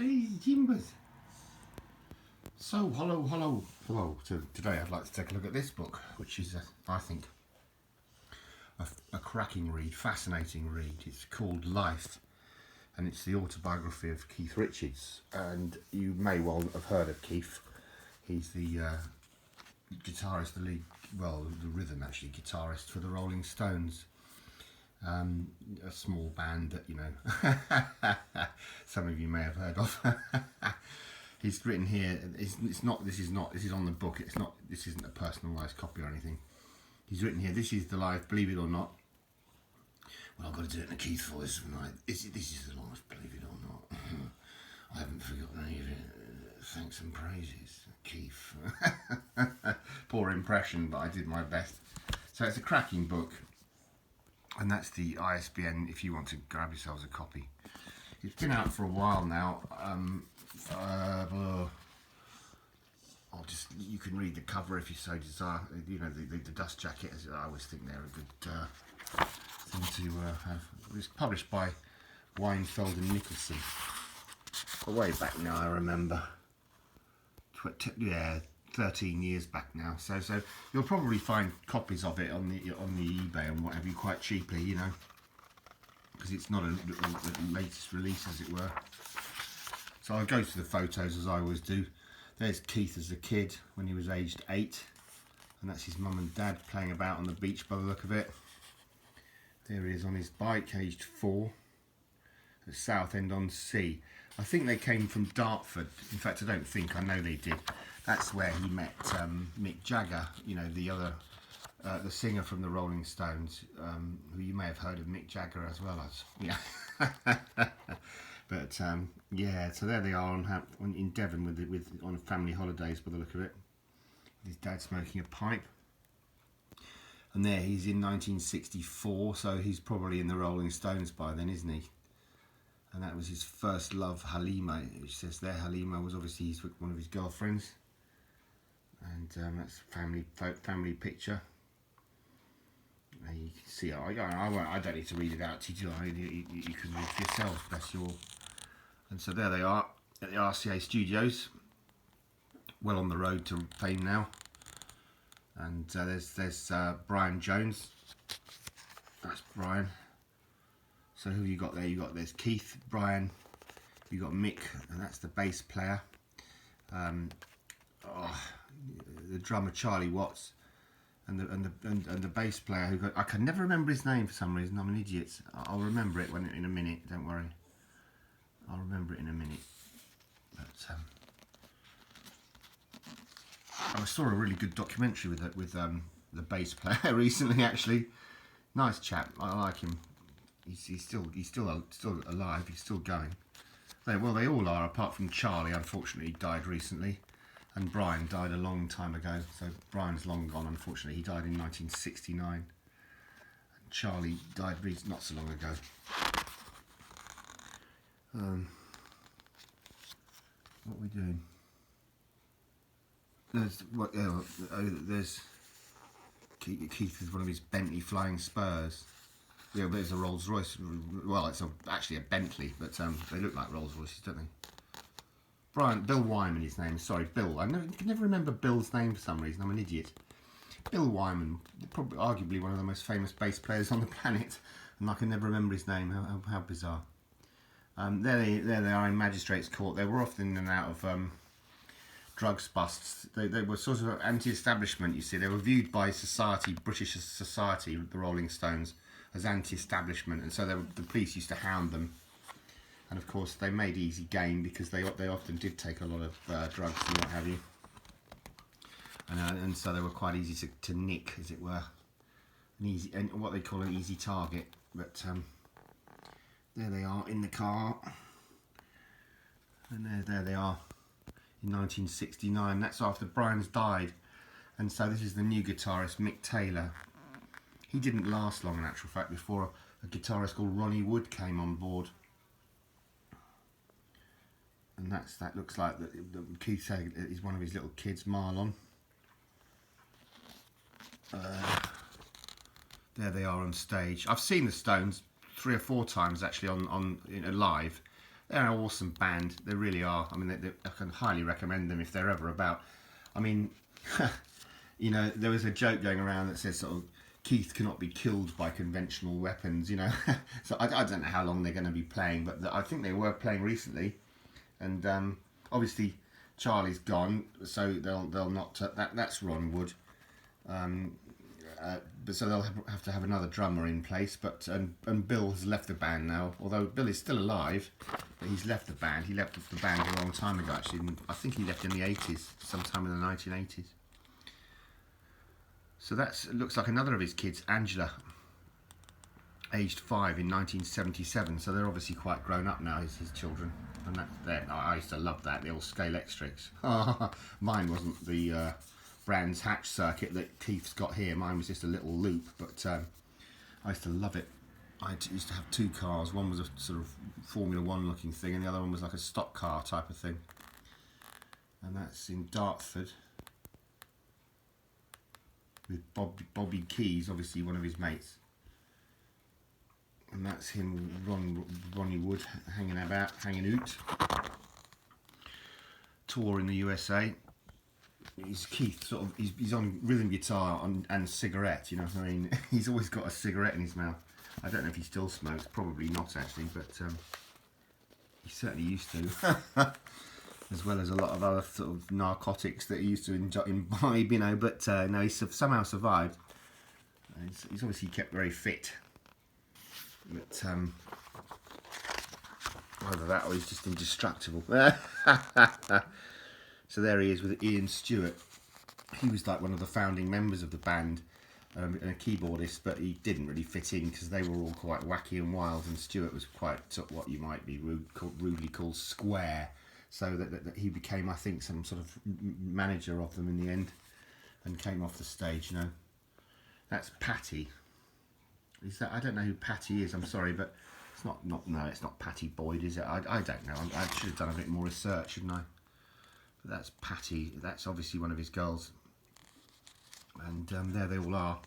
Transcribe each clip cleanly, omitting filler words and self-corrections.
Hey, Jimbers. So, hello. So today I'd like to take a look at this book, which is, I think, a cracking read, fascinating read. It's called Life, and it's the autobiography of Keith Richards. And you may well have heard of Keef. He's the guitarist, the rhythm guitarist for the Rolling Stones. A small band that, you know, some of you may have heard of. He's written here. This is on the book. This isn't a personalised copy or anything. He's written here. This is the life, believe it or not. Well, I've got to do it in a Keith voice, haven't I? This is the life, believe it or not. I haven't forgotten any of it. Thanks and praises, Keef. Poor impression, but I did my best. So it's a cracking book. And that's the ISBN if you want to grab yourselves a copy. It's been out for a while now. You can read the cover if you so desire. You know, the dust jacket, as I always think they're a good thing to have. It was published by Weinfeld and Nicholson. Way back now, I remember. 13 years back now, so you'll probably find copies of it on the eBay and what have you quite cheaply, you know, because it's not a latest release, as it were. So I'll go to the photos as I always do. There's Keith as a kid when he was aged 8, and that's his mum and dad playing about on the beach by the look of it. There he is on his bike, aged 4, at Southend-on-Sea. I think they came from Dartford. In fact, I know they did. That's where he met Mick Jagger, you know, the singer from the Rolling Stones, who you may have heard of Mick Jagger as well as. Yeah. But yeah, so there they are in Devon on family holidays by the look of it. His dad smoking a pipe. And there he's in 1964, so he's probably in the Rolling Stones by then, isn't he? And that was his first love, Halima. It says there, Halima was obviously one of his girlfriends. And that's a family picture. And you can see, I don't need to read it out to you, do I? You can read for yourself. That's your. And so there they are at the RCA Studios, well on the road to fame now. And there's Brian Jones. That's Brian. So who have you got there? There's Keith, Brian, you got Mick, and that's the bass player. The drummer Charlie Watts, and the bass player I can never remember his name for some reason. I'm an idiot. I'll remember it in a minute. Don't worry. I'll remember it in a minute. But I saw a really good documentary with the bass player recently. Actually, nice chap. I like him. He's still alive. He's still going. They all are, apart from Charlie. Unfortunately, he died recently, and Brian died a long time ago. So Brian's long gone. Unfortunately, he died in 1969. And Charlie died not so long ago. What are we doing? There's Keith is one of his Bentley Flying Spurs. Yeah, but it's a Rolls Royce. Well, it's actually a Bentley, but they look like Rolls Royces, don't they? Bill Wyman, his name. Sorry, Bill. I can never remember Bill's name for some reason. I'm an idiot. Bill Wyman, probably arguably one of the most famous bass players on the planet, and I can never remember his name. How bizarre. There they are in Magistrates Court. They were often in and out of drugs busts. They were sort of anti-establishment. You see, they were viewed by society, British society, the Rolling Stones, as anti-establishment, and so the police used to hound them. And of course, they made easy game because they often did take a lot of drugs and what have you. And so they were quite easy to nick, as it were, and what they call an easy target. But there they are in the car, and there they are in 1969. That's after Brian's died, and so this is the new guitarist, Mick Taylor. He didn't last long, in actual fact, before a guitarist called Ronnie Wood came on board. And that looks like Keith said is one of his little kids, Marlon. There they are on stage. I've seen the Stones 3 or 4 times actually on live. They're an awesome band. They really are. I mean, I can highly recommend them if they're ever about. I mean, you know, there was a joke going around that says sort of Keith cannot be killed by conventional weapons. You know, so I don't know how long they're going to be playing, but I think they were playing recently, and obviously Charlie's gone, so they'll not. That's Ron Wood. But so they'll have to have another drummer in place. But and Bill has left the band now. Although Bill is still alive, but he's left the band. He left the band a long time ago. Actually, I think he left in the 80s, sometime in the 1980s. So that looks like another of his kids, Angela, aged 5 in 1977. So they're obviously quite grown up now, his children. And I used to love that, the old scale extricts. Mine wasn't the Brands Hatch circuit that Keith's got here. Mine was just a little loop, but I used to love it. I used to have 2 cars. One was a sort of Formula 1 looking thing, and the other one was like a stock car type of thing. And that's in Dartford with Bobby Keys, obviously one of his mates. And that's him, Ronnie Wood, hanging out. Tour in the USA. He's Keith, sort of. He's on rhythm guitar and cigarette. You know what I mean? He's always got a cigarette in his mouth. I don't know if he still smokes. Probably not actually, but he certainly used to. As well as a lot of other sort of narcotics that he used to imbibe, you know. But no, he's somehow survived. He's obviously kept very fit. But either that or he's just indestructible. So there he is with Ian Stewart. He was like one of the founding members of the band and a keyboardist, but he didn't really fit in because they were all quite wacky and wild, and Stewart was quite what you might be rudely called square. So that he became, I think, some sort of manager of them in the end and came off the stage, you know. That's Patty. Is that? I don't know who Patty is. I'm sorry, but it's not. No, it's not Patty Boyd, is it? I don't know. I should have done a bit more research, shouldn't I? But that's Patty. That's obviously one of his girls. And there they all are.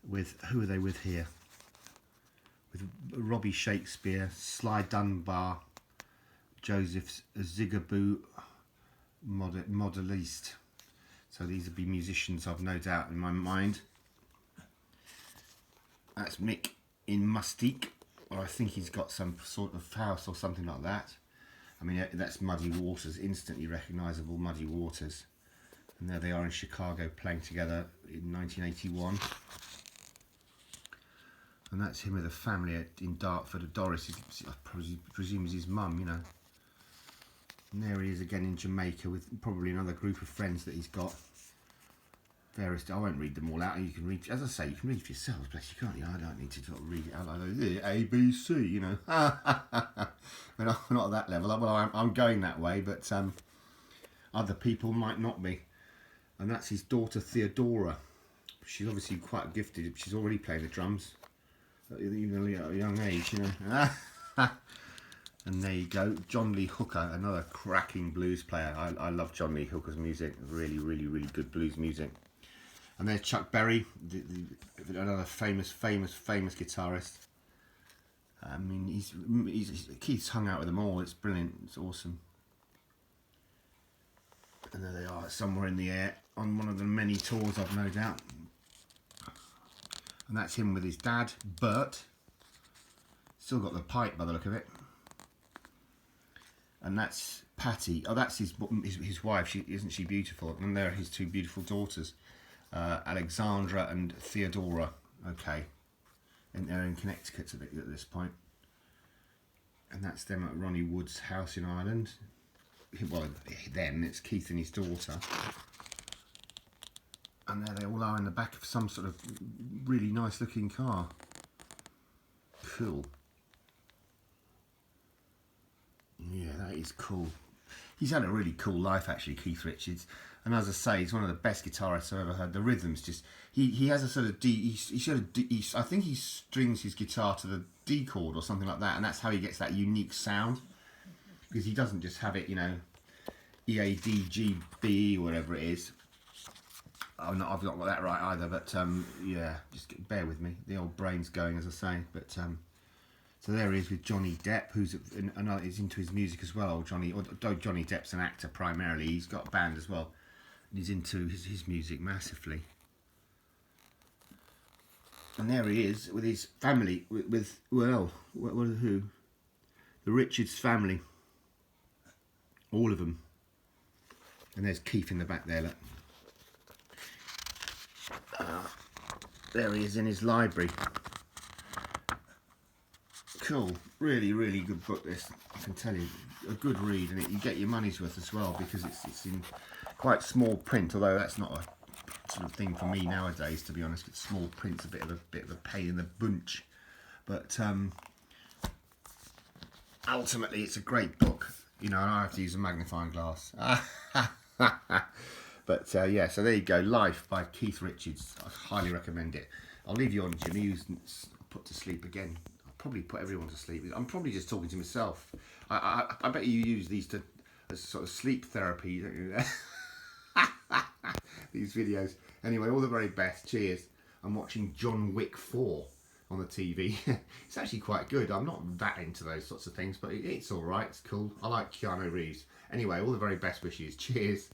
With who are they with here? With Robbie Shakespeare, Sly Dunbar, Joseph Zigaboo, Modeliste. So these would be musicians, I've no doubt in my mind. That's Mick in Mustique, or I think he's got some sort of house or something like that. I mean, that's Muddy Waters, instantly recognisable Muddy Waters. And there they are in Chicago playing together in 1981. And that's him with a family in Dartford. Doris, I presume is his mum, you know. And there he is again in Jamaica with probably another group of friends that he's got. Various, I won't read them all out. You can read, as I say, you can read for yourselves, bless you, can't you? I don't need to sort of read it out like A, B, C, you know. But I'm not at that level. Well, I'm going that way, but other people might not be. And that's his daughter Theodora. She's obviously quite gifted. She's already playing the drums at even a young age, you know. And there you go, John Lee Hooker, another cracking blues player. I love John Lee Hooker's music. Really, really, really good blues music. And there's Chuck Berry, another famous guitarist. I mean, Keith's hung out with them all. It's brilliant. It's awesome. And there they are, somewhere in the air on one of the many tours, I've no doubt. And that's him with his dad, Bert. Still got the pipe by the look of it. And that's Patty. Oh, that's his wife. Isn't she beautiful? And there are his 2 beautiful daughters, Alexandra and Theodora. Okay, and they're in Connecticut at this point. And that's them at Ronnie Wood's house in Ireland. Well, them. It's Keith and his daughter. And there they all are in the back of some sort of really nice looking car. Cool. Yeah, that is cool. He's had a really cool life, actually, Keith Richards. And as I say, he's one of the best guitarists I've ever heard. The rhythms just... He has a sort of D... I think he strings his guitar to the D chord or something like that, and that's how he gets that unique sound. Because he doesn't just have it, you know, E, A, D, G, B, whatever it is. I've not got that right either, but yeah, just bear with me. The old brain's going, as I say. But So there he is with Johnny Depp, who's into his music as well. Although Johnny Depp's an actor primarily, he's got a band as well. And he's into his music massively. And there he is with his family, who? The Richards family. All of them. And there's Keef in the back there, look. There he is in his library. Cool. Really, really good book, this. I can tell you. A good read, and you get your money's worth as well, because it's in quite small print, although that's not a sort of thing for me nowadays, to be honest. It's small print's a bit of a pain in the bunch. But ultimately, it's a great book. You know, and I have to use a magnifying glass. But yeah, so there you go. Life by Keith Richards. I highly recommend it. I'll leave you on Jimmy, who's put to sleep again. I'll probably put everyone to sleep. I'm probably just talking to myself. I bet you use these as sort of sleep therapy, don't you? These videos. Anyway, all the very best. Cheers. I'm watching John Wick 4 on the TV. It's actually quite good. I'm not that into those sorts of things, but it's all right. It's cool. I like Keanu Reeves. Anyway, all the very best wishes. Cheers.